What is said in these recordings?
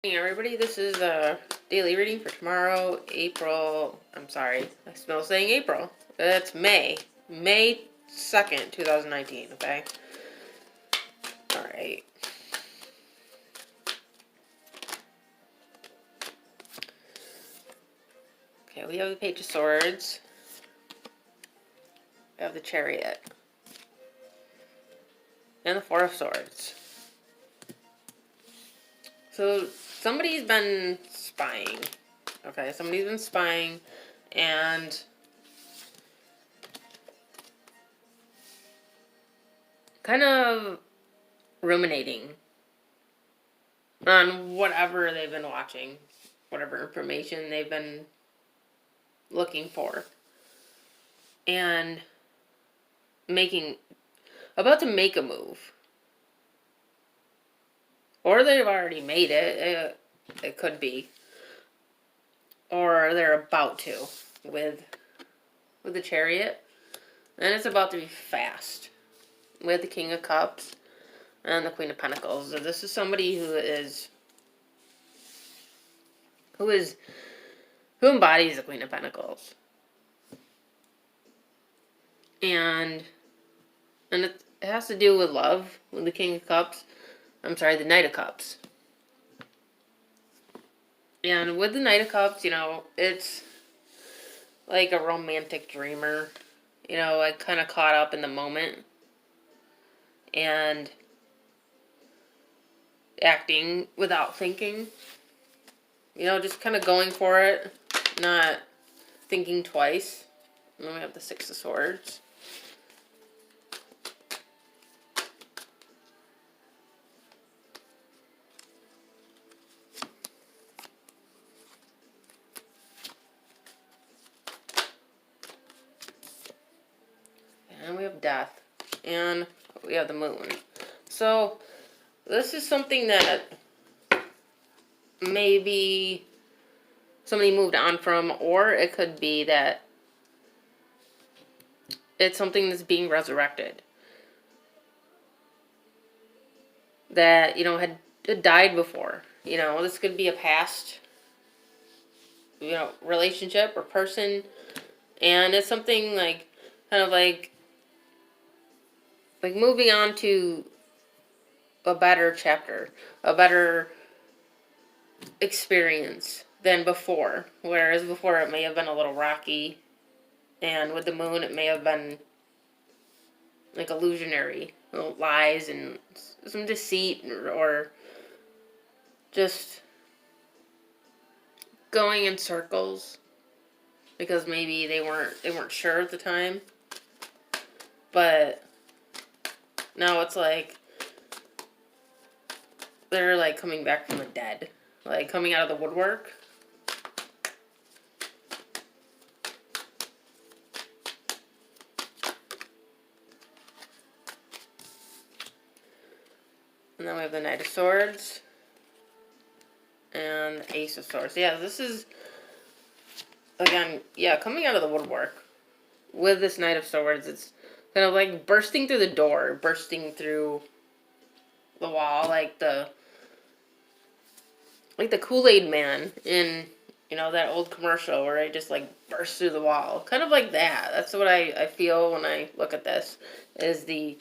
Hey everybody, this is a daily reading for tomorrow, I'm sorry, I smell saying April. It's May 2nd, 2019, okay? Alright. Okay, we have the Page of Swords. We have the Chariot. And the Four of Swords. So, somebody's been spying. Okay, somebody's been spying, and kind of ruminating on whatever they've been watching, whatever information they've been looking for, and about to make a move, or they've already made it. It could be, or they're about to with the Chariot, and it's about to be fast with the King of Cups and the Queen of Pentacles. So this is somebody who embodies the Queen of Pentacles, and it has to do with love with the King of Cups. I'm sorry, the Knight of Cups. And with the Knight of Cups, it's like a romantic dreamer, like kind of caught up in the moment and acting without thinking, just kind of going for it, not thinking twice. And then we have the Six of Swords. And we have Death. And we have the Moon. So, this is something that maybe somebody moved on from, or it could be that it's something that's being resurrected. That, had died before. This could be a past, relationship or person. And it's something like, kind of like moving on to a better chapter, a better experience than before. Whereas before it may have been a little rocky, and with the Moon it may have been like illusionary, little lies and some deceit, or just going in circles because maybe they weren't sure at the time. But now it's like they're like coming back from the dead, like coming out of the woodwork. And then we have the Knight of Swords and the Ace of Swords. Yeah, this is, again, coming out of the woodwork with this Knight of Swords. It's kind of like bursting through the door, bursting through the wall, like the Kool-Aid Man in, that old commercial where I just like burst through the wall. Kind of like that. That's what I feel when I look at this, is the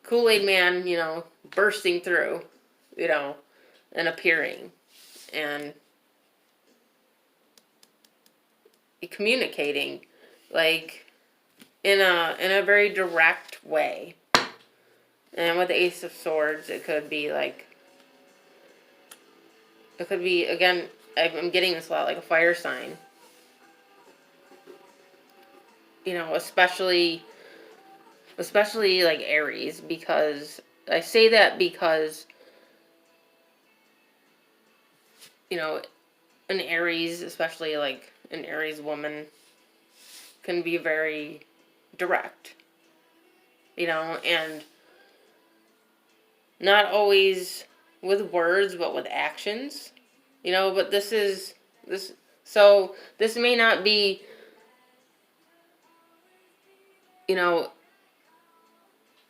Kool-Aid Man, bursting through, and appearing, and communicating, like, in a very direct way. And with the Ace of Swords, it could be, again, I'm getting this a lot, like a fire sign. Especially like Aries, because I say that because, an Aries, especially like an Aries woman, can be very direct, and not always with words, but with actions, but so this may not be,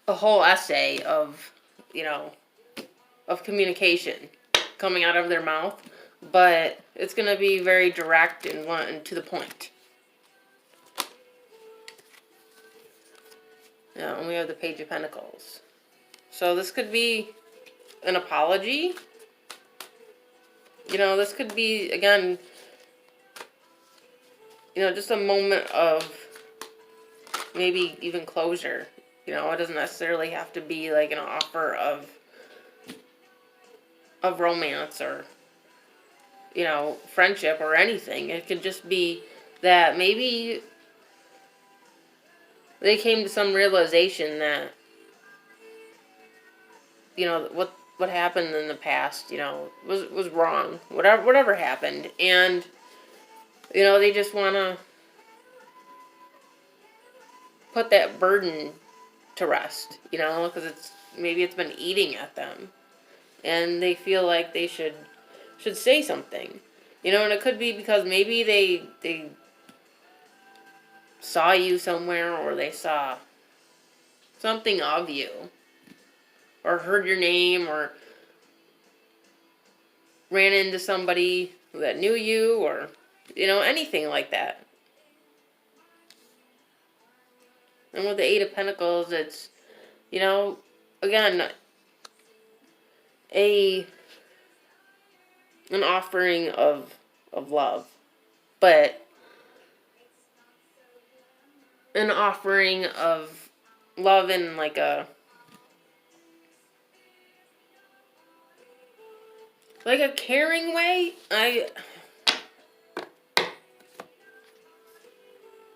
a whole essay of, of communication, coming out of their mouth, but it's going to be very direct and to the point. Yeah, and we have the Page of Pentacles. So this could be an apology. You know, this could be, again, you know, just a moment of maybe even closure. You know, it doesn't necessarily have to be like an offer of romance or, you know, friendship or anything. It could just be that maybe they came to some realization that, you know, what happened in the past, you know, was wrong. Whatever happened, and you know, they just want to put that burden to rest, you know, because it's been eating at them, and they feel like they should say something, you know, and it could be because maybe they saw you somewhere, or they saw something of you, or heard your name, or ran into somebody that knew you, or, you know, anything like that. And with the Eight of Pentacles, it's, you know, again, an offering of love, but an offering of love in like a caring way.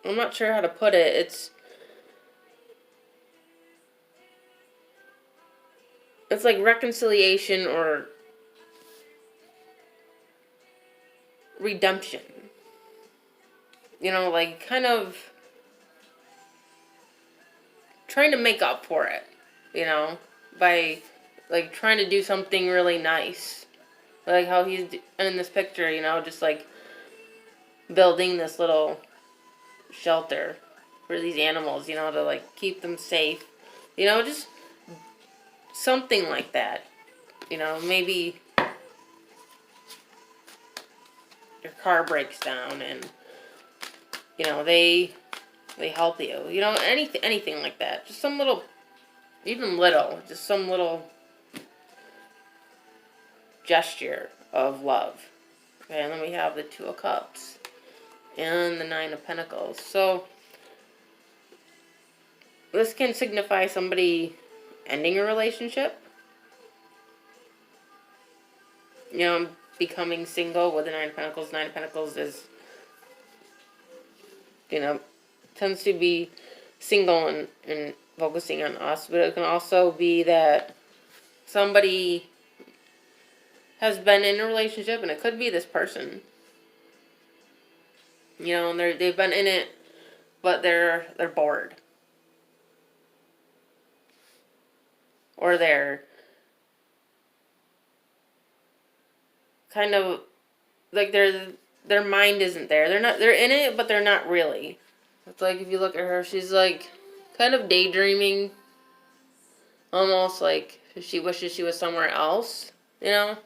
I'm not sure how to put it. It's like reconciliation or redemption. You know, like kind of trying to make up for it, you know, by like trying to do something really nice. Like how he's in this picture, you know, just like building this little shelter for these animals, you know, to like keep them safe. You know, just something like that. You know, maybe your car breaks down and, you know, they help you. You know, anything like that. Just some little, even little, just some little gesture of love. Okay, and then we have the Two of Cups and the Nine of Pentacles. So this can signify somebody ending a relationship. You know, becoming single with the Nine of Pentacles. Nine of Pentacles is, you know, tends to be single and focusing on us. But it can also be that somebody has been in a relationship, and it could be this person. You know, and they've been in it, but they're bored. Or they're kind of like their mind isn't there. They're in it, but they're not really. It's like if you look at her, she's like kind of daydreaming, almost like she wishes she was somewhere else, you know?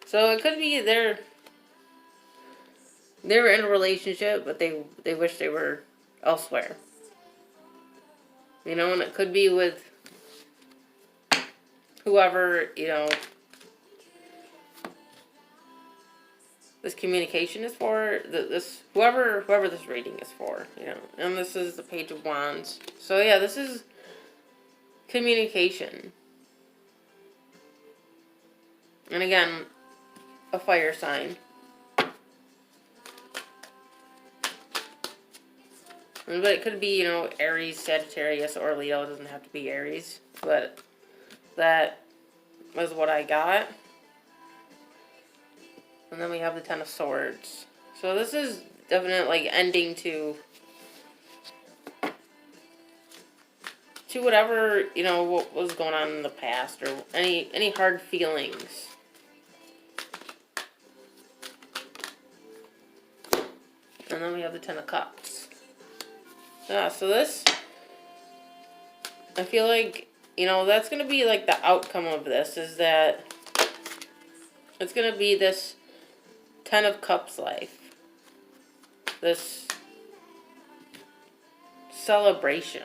So it could be they're in a relationship, but they wish they were elsewhere. You know, and it could be with whoever, you know, this communication is for, this whoever this reading is for, you know. And this is the Page of Wands. So yeah, this is communication. And again, a fire sign. But it could be, you know, Aries, Sagittarius, or Leo. It doesn't have to be Aries. But that was what I got. And then we have the Ten of Swords. So this is definitely like ending to whatever, you know, what was going on in the past, or any hard feelings. And then we have the Ten of Cups. Yeah, so this, I feel like, you know, that's going to be like the outcome of this, is that It's going to be this Ten of Cups life. This celebration.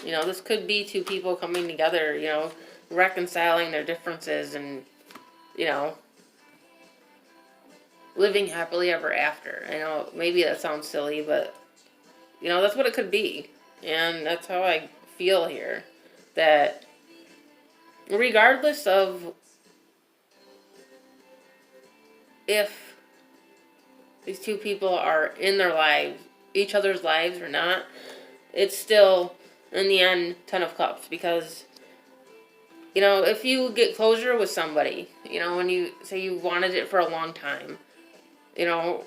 You know, this could be two people coming together, you know, reconciling their differences and, you know, living happily ever after. I know maybe that sounds silly, but, you know, that's what it could be. And that's how I feel here. That regardless of if these two people are in their lives, each other's lives or not, it's still, in the end, Ten of Cups. Because, you know, if you get closure with somebody, you know, when you say you wanted it for a long time, you know,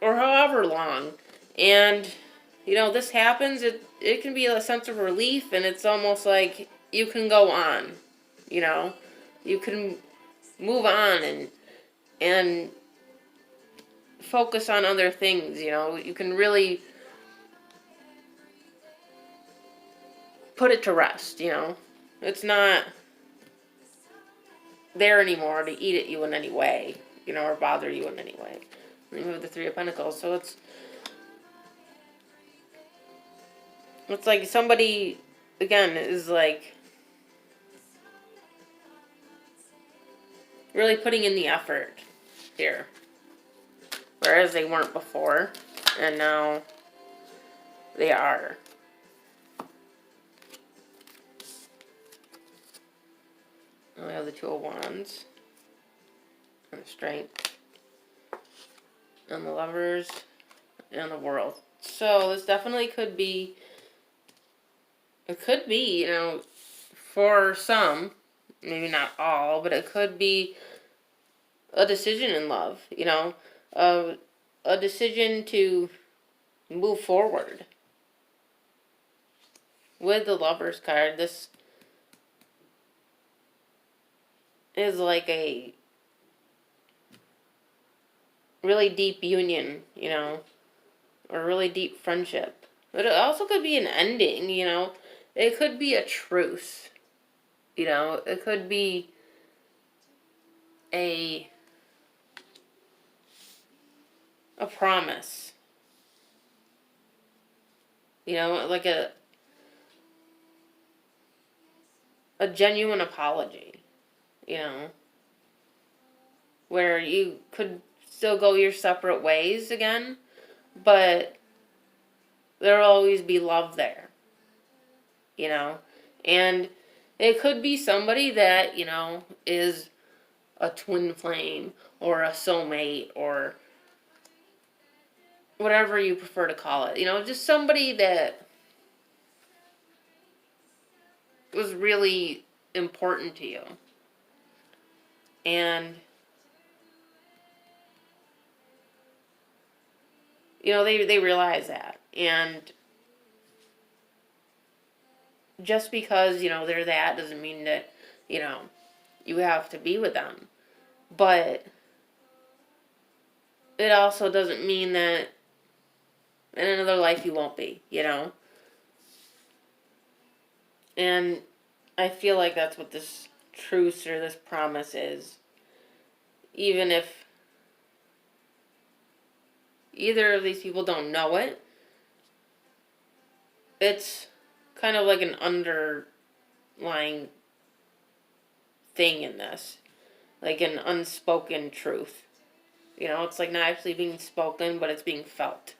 or however long, and, you know, this happens, it can be a sense of relief, and it's almost like you can go on, you know, you can move on and focus on other things, you know, you can really put it to rest, you know, it's not there anymore to eat at you in any way, you know, or bother you in any way. We move the Three of Pentacles, so it's like somebody, again, is like really putting in the effort here. Whereas they weren't before, and now they are. And we have the Two of Wands, and the Strength, and the Lovers, and the World. So this definitely could be, it could be, you know, for some, maybe not all, but it could be a decision in love, you know, a decision to move forward. With the Lovers card, this is like a really deep union, you know, or really deep friendship. But it also could be an ending, you know. It could be a truce, you know. It could be a promise, you know, like a genuine apology, you know, where you could still go your separate ways again, but there'll always be love there, you know. And it could be somebody that, you know, is a twin flame or a soulmate or whatever you prefer to call it. You know, just somebody that was really important to you. And, you know, they realize that. And just because, you know, they're that doesn't mean that, you know, you have to be with them. But it also doesn't mean that in another life you won't be, you know. And I feel like that's what this truce or this promise is. Even if either of these people don't know it, it's kind of like an underlying thing in this. Like an unspoken truth. You know, it's like not actually being spoken, but it's being felt.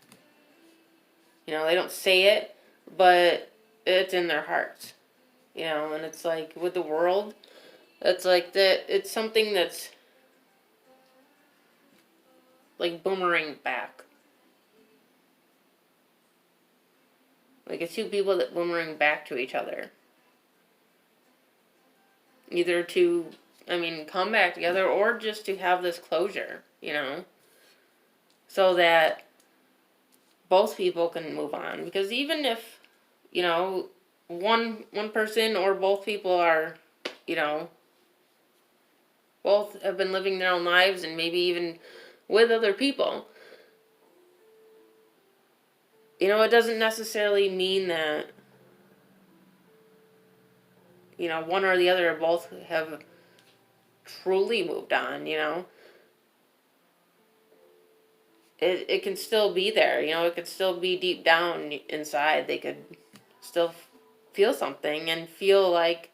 You know, they don't say it, but it's in their hearts. You know, and it's like with the World, it's like that. It's something that's like boomerang back. Like it's two people that boomerang back to each other. Either to, I mean, come back together or just to have this closure, you know, so that both people can move on. Because even if, you know, one person or both people are, you know, both have been living their own lives and maybe even with other people, you know, it doesn't necessarily mean that, you know, one or the other both have truly moved on, you know. It can still be there, you know, it could still be deep down inside. They could still feel something and feel like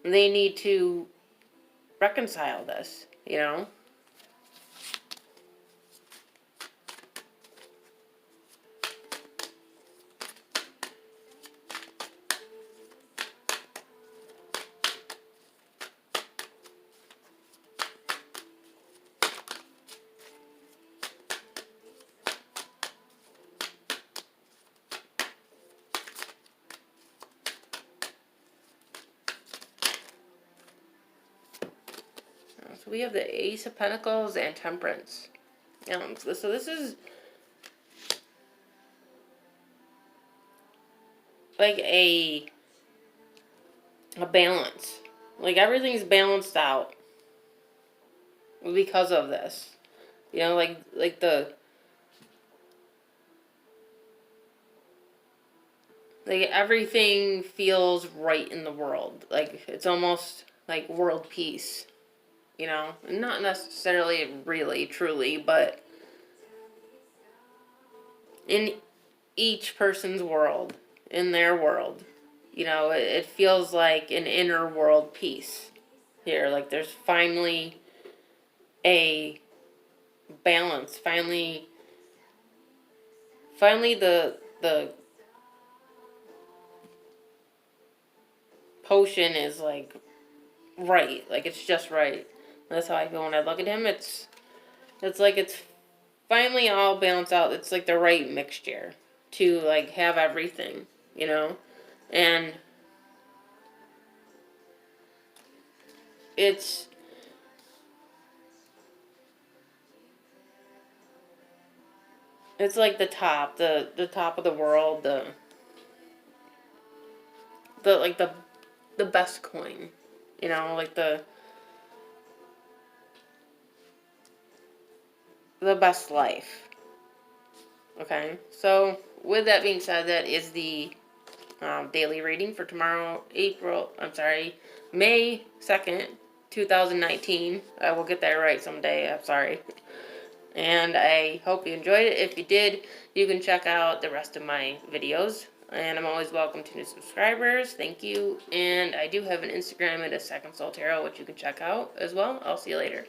they need to reconcile this, you know. So we have the Ace of Pentacles and Temperance. So this is like a balance. Like everything's balanced out because of this. You know, like the like everything feels right in the world. Like it's almost like world peace. You know, not necessarily really truly, but in each person's world, in their world, you know, it feels like an inner world peace here. Like there's finally a balance. Finally the potion is like right. Like it's just right. That's how I feel when I look at him. It's like it's finally all balanced out. It's like the right mixture to like have everything, you know? And it's like the top of the world, the like the best coin, you know, like the best life. Okay, so with that being said, that is the daily reading for tomorrow, May 2nd, 2019. I will get that right someday. I'm sorry. And I hope you enjoyed it. If you did, you can check out the rest of my videos. And I'm always welcome to new subscribers. Thank you. And I do have an Instagram at a Second Soul Tarot, which you can check out as well. I'll see you later.